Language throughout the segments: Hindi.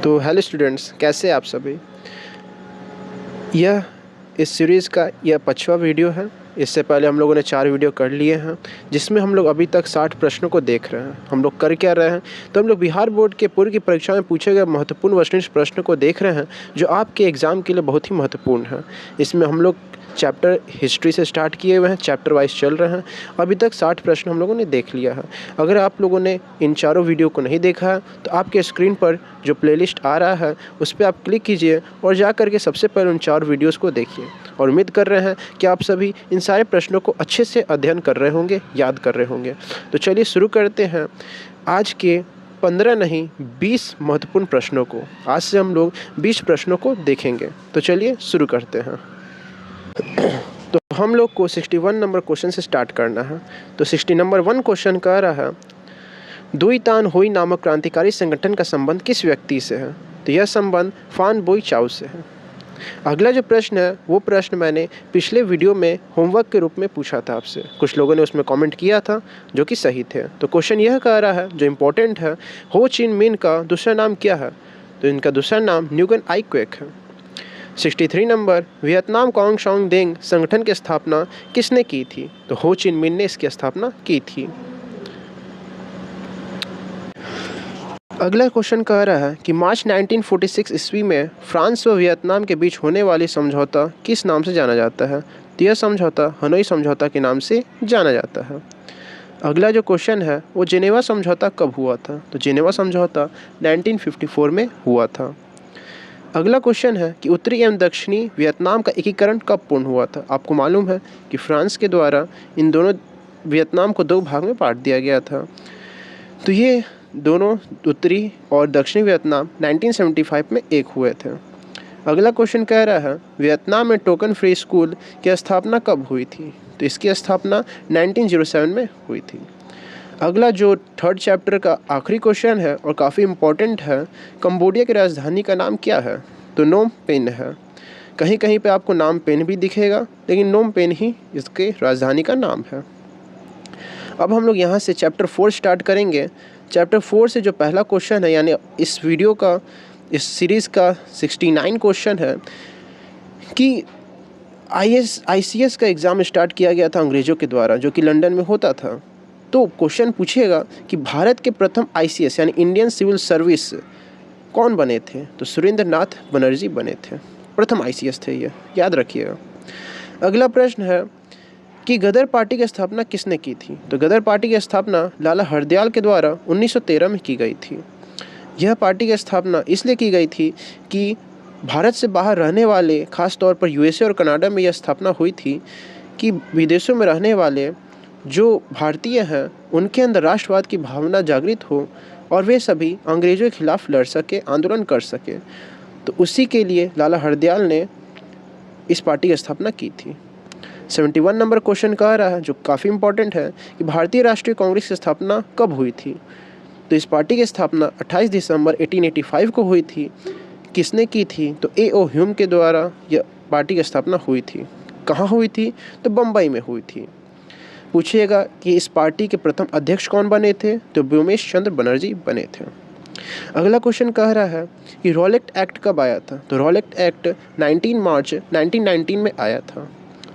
तो हेलो स्टूडेंट्स, कैसे हैं आप सभी। यह इस सीरीज़ का यह 5वां वीडियो है। इससे पहले हम लोगों ने 4 वीडियो कर लिए हैं, जिसमें हम लोग अभी तक 60 प्रश्नों को देख रहे हैं। हम लोग कर क्या रहे हैं, तो हम लोग बिहार बोर्ड के पूर्व की परीक्षा में पूछे गए महत्वपूर्ण वस्तुनिष्ठ प्रश्न को देख रहे हैं, जो आपके एग्ज़ाम के लिए बहुत ही महत्वपूर्ण है। इसमें हम लोग चैप्टर हिस्ट्री से स्टार्ट किए हुए हैं, चैप्टर वाइज चल रहे हैं। अभी तक 60 प्रश्न हम लोगों ने देख लिया है। अगर आप लोगों ने इन चारों वीडियो को नहीं देखा है, तो आपके स्क्रीन पर जो प्लेलिस्ट आ रहा है उस पर आप क्लिक कीजिए और जा कर के सबसे पहले उन 4 वीडियोस को देखिए। और उम्मीद कर रहे हैं कि आप सभी इन सारे प्रश्नों को अच्छे से अध्ययन कर रहे होंगे, याद कर रहे होंगे। तो चलिए शुरू करते हैं आज के 15 नहीं 20 महत्वपूर्ण प्रश्नों को। आज से हम लोग 20 प्रश्नों को देखेंगे। तो चलिए शुरू करते हैं। तो हम लोग को 61 नंबर क्वेश्चन से स्टार्ट करना है। तो 60 नंबर 1 क्वेश्चन कह रहा है, दुई तान हुई नामक क्रांतिकारी संगठन का संबंध किस व्यक्ति से है। तो यह संबंध फान बोई चाउ से है। अगला जो प्रश्न है वो प्रश्न मैंने पिछले वीडियो में होमवर्क के रूप में पूछा था आपसे। कुछ लोगों ने उसमें कमेंट किया था जो कि सही थे। तो क्वेश्चन यह कह रहा है, जो इम्पोर्टेंट है, हो चिन मिन का दूसरा नाम क्या है। तो इनका दूसरा नाम न्यूगन आई क्वेक है। 63 नंबर, वियतनाम कॉन्ग शॉन्ग देंग संगठन की स्थापना किसने की थी। तो हो चिन मिन ने इसकी स्थापना की थी। अगला क्वेश्चन कह रहा है कि मार्च 1946 ईस्वी में फ्रांस व वियतनाम के बीच होने वाली समझौता किस नाम से जाना जाता है। तो यह समझौता हनोई समझौता के नाम से जाना जाता है। अगला जो क्वेश्चन है वो जेनेवा समझौता कब हुआ था। तो जेनेवा समझौता 1954 में हुआ था। अगला क्वेश्चन है कि उत्तरी एवं दक्षिणी वियतनाम का एकीकरण कब पूर्ण हुआ था। आपको मालूम है कि फ्रांस के द्वारा इन दोनों वियतनाम को 2 भाग में बांट दिया गया था। तो ये दोनों उत्तरी और दक्षिणी वियतनाम 1975 में एक हुए थे। अगला क्वेश्चन कह रहा है, वियतनाम में टोकन फ्री स्कूल की स्थापना कब हुई थी। तो इसकी स्थापना 1907 में हुई थी। अगला जो 3rd चैप्टर का आखिरी क्वेश्चन है और काफ़ी इम्पोर्टेंट है, कंबोडिया की राजधानी का नाम क्या है। तो नोम पेन है। कहीं कहीं पे आपको नाम पेन भी दिखेगा, लेकिन नोम पेन ही इसके राजधानी का नाम है। अब हम लोग यहाँ से चैप्टर 4 स्टार्ट करेंगे। चैप्टर 4 से जो पहला क्वेश्चन है, यानी इस वीडियो का, इस सीरीज़ का 69 क्वेश्चन है कि ICS का एग्ज़ाम स्टार्ट किया गया था अंग्रेज़ों के द्वारा, जो कि लंदन में होता था। तो क्वेश्चन पूछेगा कि भारत के प्रथम ICS यानी इंडियन सिविल सर्विस कौन बने थे। तो सुरेंद्र नाथ बनर्जी बने थे, प्रथम ICS थे, ये याद रखिएगा। अगला प्रश्न है कि गदर पार्टी की स्थापना किसने की थी। तो गदर पार्टी की स्थापना लाला हरदयाल के द्वारा 1913 में की गई थी। यह पार्टी की स्थापना इसलिए की गई थी कि भारत से बाहर रहने वाले, खास तौर पर USA और कनाडा में यह स्थापना हुई थी कि विदेशों में रहने वाले जो भारतीय हैं उनके अंदर राष्ट्रवाद की भावना जागृत हो और वे सभी अंग्रेज़ों के खिलाफ लड़ सके, आंदोलन कर सके। तो उसी के लिए लाला हरदयाल ने इस पार्टी की स्थापना की थी। 71 नंबर क्वेश्चन कह रहा है, जो काफ़ी इंपॉर्टेंट है, कि भारतीय राष्ट्रीय कांग्रेस की स्थापना कब हुई थी। तो इस पार्टी की स्थापना 28 दिसंबर 1885 को हुई थी। किसने की थी। तो A.O. ह्यूम के द्वारा यह पार्टी की स्थापना हुई थी। कहाँ हुई थी। तो बम्बई में हुई थी। पूछिएगा कि इस पार्टी के प्रथम अध्यक्ष कौन बने थे। तो व्योमेश चंद्र बनर्जी बने थे। अगला क्वेश्चन कह रहा है कि रॉलेट एक्ट कब आया था। तो रॉलेट एक्ट 19 मार्च 1919 में आया था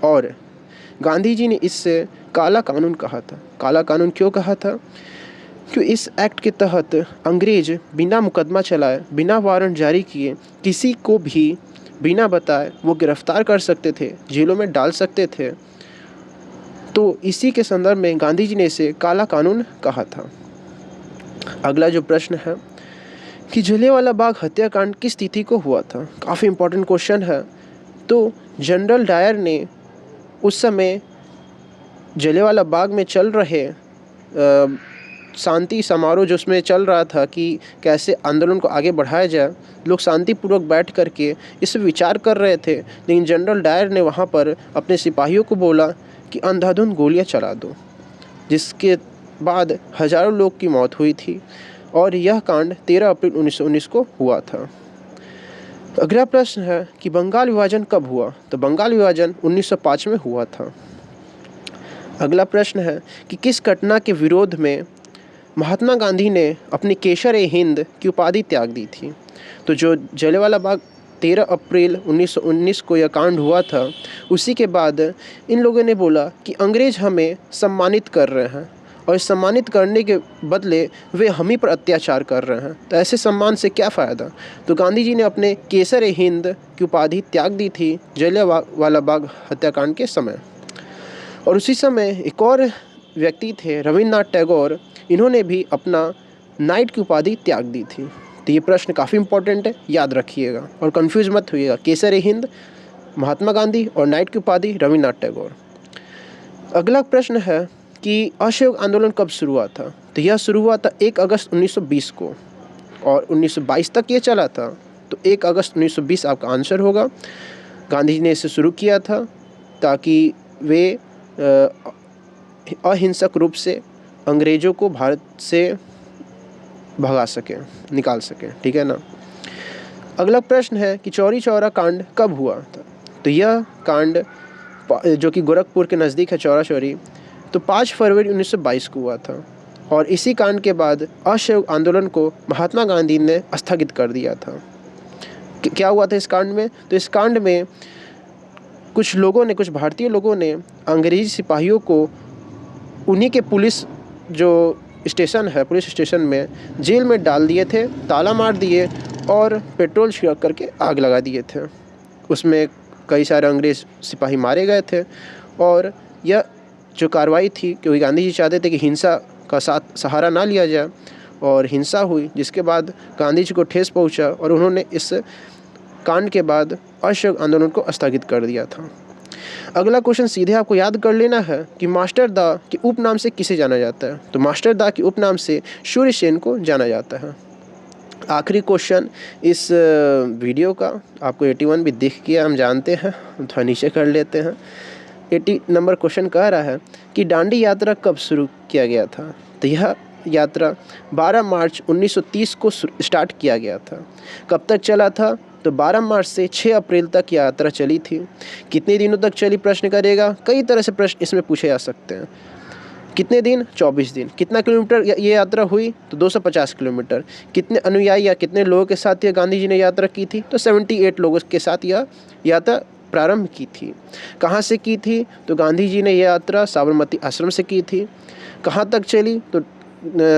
और गांधी जी ने इससे काला कानून कहा था। काला कानून क्यों कहा था। क्यों इस एक्ट के तहत अंग्रेज बिना मुकदमा चलाए, बिना वारंट जारी किए, किसी को भी बिना बताए वो गिरफ्तार कर सकते थे, जेलों में डाल सकते थे। तो इसी के संदर्भ में गांधी जी ने इसे काला कानून कहा था। अगला जो प्रश्न है कि जलियांवाला बाग हत्याकांड किस तिथि को हुआ था। काफ़ी इंपॉर्टेंट क्वेश्चन है। तो जनरल डायर ने उस समय जलियांवाला बाग में चल रहे शांति समारोह जो उसमें चल रहा था कि कैसे आंदोलन को आगे बढ़ाया जाए, लोग शांतिपूर्वक बैठ करके इस विचार कर रहे थे, लेकिन जनरल डायर ने वहाँ पर अपने सिपाहियों को बोला कि अंधाधुंध गोलियां चला दो, जिसके बाद हजारों लोग की मौत हुई थी और यह कांड 13 अप्रैल 1919 को हुआ था। अगला प्रश्न है कि बंगाल विभाजन कब हुआ। तो बंगाल विभाजन 1905 में हुआ था। अगला प्रश्न है कि किस घटना के विरोध में महात्मा गांधी ने अपनी केसर-ए-हिंद की उपाधि त्याग दी थी। तो जो जलियांवाला बाग 13 अप्रैल 1919 को यह कांड हुआ था, उसी के बाद इन लोगों ने बोला कि अंग्रेज़ हमें सम्मानित कर रहे हैं और इस सम्मानित करने के बदले वे हम ही पर अत्याचार कर रहे हैं, तो ऐसे सम्मान से क्या फ़ायदा। तो गांधी जी ने अपने केसर हिंद की उपाधि त्याग दी थी जलियांवाला बाग हत्याकांड के समय। और उसी समय एक और व्यक्ति थे रविन्द्रनाथ टैगोर, इन्होंने भी अपना नाइट की उपाधि त्याग दी थी। तो ये प्रश्न काफ़ी इंपॉर्टेंट है, याद रखिएगा और कंफ्यूज मत होइएगा। केसर हिंद महात्मा गांधी और नाइट की उपाधि रविन्द्रनाथ टैगोर। अगला प्रश्न है कि असहयोग आंदोलन कब शुरू हुआ था। तो यह शुरू हुआ था 1 अगस्त 1920 को और 1922 तक ये चला था। तो 1 अगस्त 1920 आपका आंसर होगा। गांधी जी ने इसे शुरू किया था ताकि वे अहिंसक रूप से अंग्रेज़ों को भारत से भगा सकें, निकाल सकें, ठीक है ना। अगला प्रश्न है कि चौरी चौरा कांड कब हुआ था। तो यह कांड जो कि गोरखपुर के नज़दीक है, चौरा चौरी, तो 5 फरवरी 1922 को हुआ था। और इसी कांड के बाद असहयोग आंदोलन को महात्मा गांधी ने स्थगित कर दिया था। क्या हुआ था इस कांड में। तो इस कांड में कुछ लोगों ने, कुछ भारतीय लोगों ने अंग्रेज़ी सिपाहियों को उन्हीं के पुलिस जो स्टेशन है, पुलिस स्टेशन में जेल में डाल दिए थे, ताला मार दिए और पेट्रोल छिड़क करके आग लगा दिए थे। उसमें कई सारे अंग्रेज़ सिपाही मारे गए थे। और यह जो कार्रवाई थी, क्योंकि गांधी जी चाहते थे कि हिंसा का सहारा ना लिया जाए, और हिंसा हुई, जिसके बाद गांधी जी को ठेस पहुंचा और उन्होंने इस कांड के बाद असहयोग आंदोलन को स्थगित कर दिया था। अगला क्वेश्चन सीधे आपको याद कर लेना है कि मास्टर दा के उपनाम से किसे जाना जाता है। तो मास्टर दा के उपनाम से सूर्य सेन को जाना जाता है। आखिरी क्वेश्चन इस वीडियो का, आपको 81 भी दिख गया, हम जानते हैं, थोड़ा नीचे कर लेते हैं। 80 नंबर क्वेश्चन कह रहा है कि दांडी यात्रा कब शुरू किया गया था। तो यह यात्रा 12 मार्च 1930 को स्टार्ट किया गया था। कब तक चला था। तो 12 मार्च से 6 अप्रैल तक यात्रा चली थी। कितने दिनों तक चली प्रश्न करेगा। कई तरह से प्रश्न इसमें पूछे जा सकते हैं। कितने दिन, 24 दिन। कितना किलोमीटर ये यात्रा हुई। तो 250 किलोमीटर। कितने अनुयायी या कितने लोगों के साथ यह गांधी जी ने यात्रा की थी। तो 78 लोगों के साथ यह यात्रा प्रारंभ की थी। कहाँ से की थी। तो गांधी जी ने यह यात्रा साबरमती आश्रम से की थी। कहाँ तक चली। तो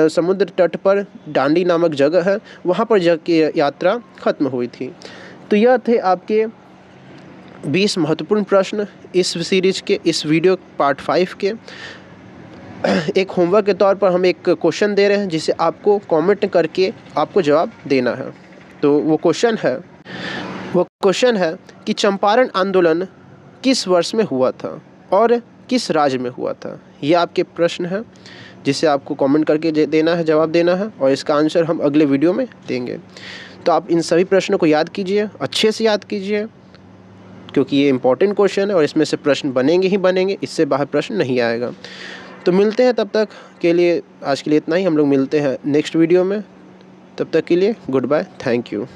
समुद्र तट पर दांडी नामक जगह है, वहाँ पर यात्रा खत्म हुई थी। तो यह थे आपके 20 महत्वपूर्ण प्रश्न इस सीरीज के, इस वीडियो पार्ट 5 के। एक होमवर्क के तौर पर हम एक क्वेश्चन दे रहे हैं जिसे आपको कमेंट करके आपको जवाब देना है। तो वो क्वेश्चन है कि चंपारण आंदोलन किस वर्ष में हुआ था और किस राज्य में हुआ था। ये आपके प्रश्न है जिसे आपको कमेंट करके देना है, जवाब देना है, और इसका आंसर हम अगले वीडियो में देंगे। तो आप इन सभी प्रश्नों को याद कीजिए, अच्छे से याद कीजिए, क्योंकि ये इंपॉर्टेंट क्वेश्चन है और इसमें से प्रश्न बनेंगे ही बनेंगे, इससे बाहर प्रश्न नहीं आएगा। तो मिलते हैं, तब तक के लिए आज के लिए इतना ही। हम लोग मिलते हैं नेक्स्ट वीडियो में। तब तक के लिए गुड बाय, थैंक यू।